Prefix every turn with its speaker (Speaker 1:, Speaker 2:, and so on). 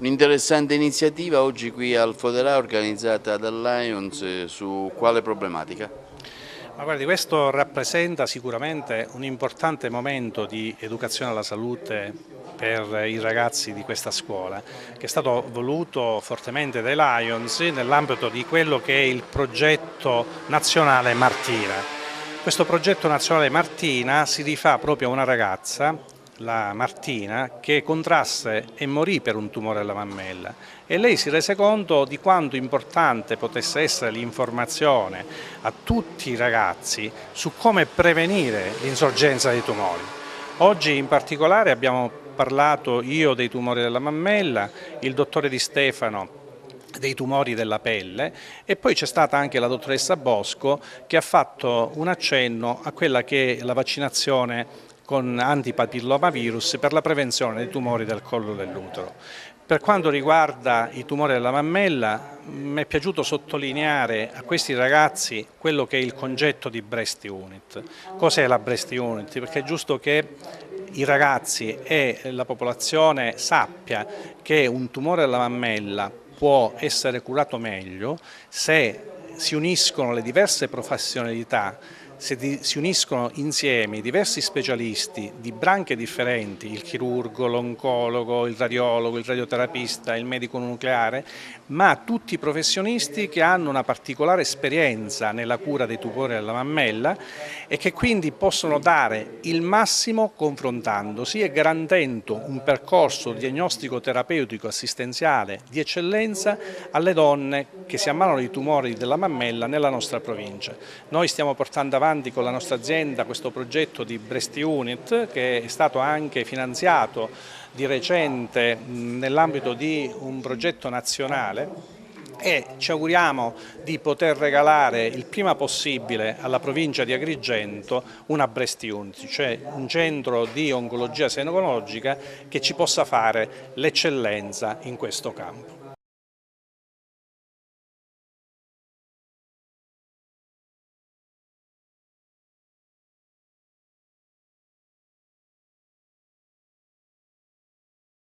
Speaker 1: Un'interessante iniziativa oggi qui al Foderà organizzata dal Lions su quale problematica?
Speaker 2: Ma guardi, questo rappresenta sicuramente un importante momento di educazione alla salute per i ragazzi di questa scuola, che è stato voluto fortemente dai Lions nell'ambito di quello che è il progetto nazionale Martina. Questo progetto nazionale Martina si rifà proprio a una ragazza, la Martina, che contrasse e morì per un tumore alla mammella e lei si rese conto di quanto importante potesse essere l'informazione a tutti i ragazzi su come prevenire l'insorgenza dei tumori. Oggi in particolare abbiamo parlato io dei tumori della mammella, il dottore Di Stefano dei tumori della pelle e poi c'è stata anche la dottoressa Bosco che ha fatto un accenno a quella che è la vaccinazione con antipapillomavirus per la prevenzione dei tumori del collo dell'utero. Per quanto riguarda i tumori della mammella, mi è piaciuto sottolineare a questi ragazzi quello che è il concetto di Breast Unit. Cos'è la Breast Unit? Perché è giusto che i ragazzi e la popolazione sappia che un tumore della mammella può essere curato meglio se si uniscono le diverse professionalità, se si uniscono insieme i diversi specialisti di branche differenti, il chirurgo, l'oncologo, il radiologo, il radioterapista, il medico nucleare, ma tutti i professionisti che hanno una particolare esperienza nella cura dei tumori della mammella e che quindi possono dare il massimo confrontandosi e garantendo un percorso diagnostico terapeutico assistenziale di eccellenza alle donne che si ammalano di tumori della mammella nella nostra provincia. Noi stiamo portando avanti con la nostra azienda questo progetto di Breast Unit che è stato anche finanziato di recente nell'ambito di un progetto nazionale e ci auguriamo di poter regalare il prima possibile alla provincia di Agrigento una Breast Unit, cioè un centro di oncologia seno-oncologica che ci possa fare l'eccellenza in questo campo.